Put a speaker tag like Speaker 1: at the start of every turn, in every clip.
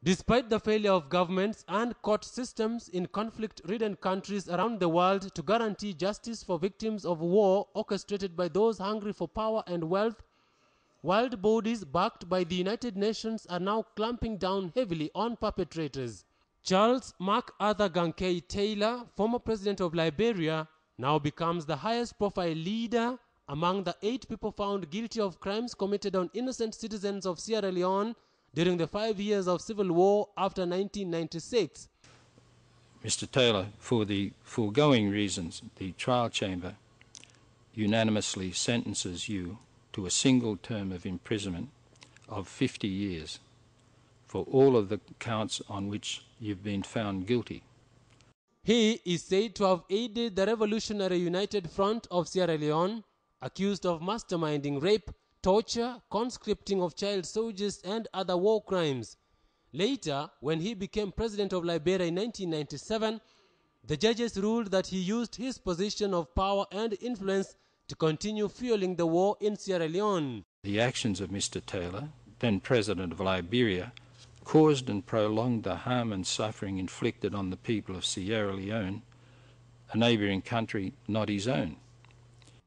Speaker 1: Despite the failure of governments and court systems in conflict-ridden countries around the world to guarantee justice for victims of war orchestrated by those hungry for power and wealth, world bodies backed by the United Nations are now clamping down heavily on perpetrators. Charles MacArthur Gankei Taylor, former president of Liberia, now becomes the highest profile leader among the 8 people found guilty of crimes committed on innocent citizens of Sierra Leone during the 5 years of civil war after 1996.
Speaker 2: Mr. Taylor, for the foregoing reasons, the trial chamber unanimously sentences you to a single term of imprisonment of 50 years for all of the counts on which you've been found guilty.
Speaker 1: He is said to have aided the Revolutionary United Front of Sierra Leone, accused of masterminding rape, torture, conscripting of child soldiers, and other war crimes. Later, when he became president of Liberia in 1997, the judges ruled that he used his position of power and influence to continue fueling the war in Sierra Leone.
Speaker 2: The actions of Mr. Taylor, then president of Liberia, caused and prolonged the harm and suffering inflicted on the people of Sierra Leone, a neighbouring country not his own.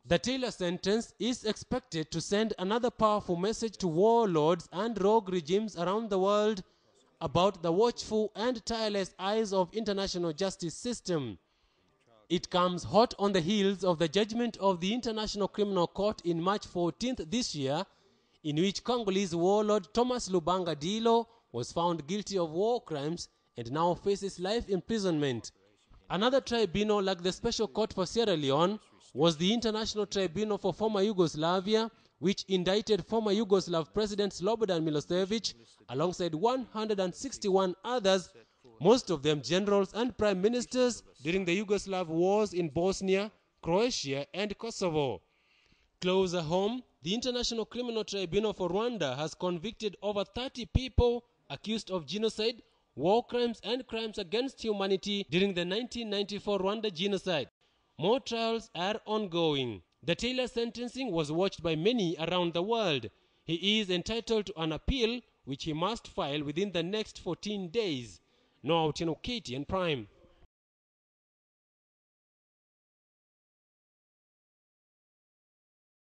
Speaker 1: The Taylor sentence is expected to send another powerful message to warlords and rogue regimes around the world about the watchful and tireless eyes of international justice system. It comes hot on the heels of the judgment of the International Criminal Court in March 14th this year, in which Congolese warlord Thomas Lubanga Dilo was found guilty of war crimes and now faces life imprisonment. Another tribunal like the Special Court for Sierra Leone was the International Tribunal for Former Yugoslavia, which indicted former Yugoslav President Slobodan Milosevic alongside 161 others, most of them generals and prime ministers, during the Yugoslav wars in Bosnia, Croatia, and Kosovo. Closer home, the International Criminal Tribunal for Rwanda has convicted over 30 people accused of genocide, war crimes, and crimes against humanity during the 1994 Rwanda genocide. More trials are ongoing. The Taylor sentencing was watched by many around the world. He is entitled to an appeal, which he must file within the next 14 days. Noah Otieno, KTN Prime.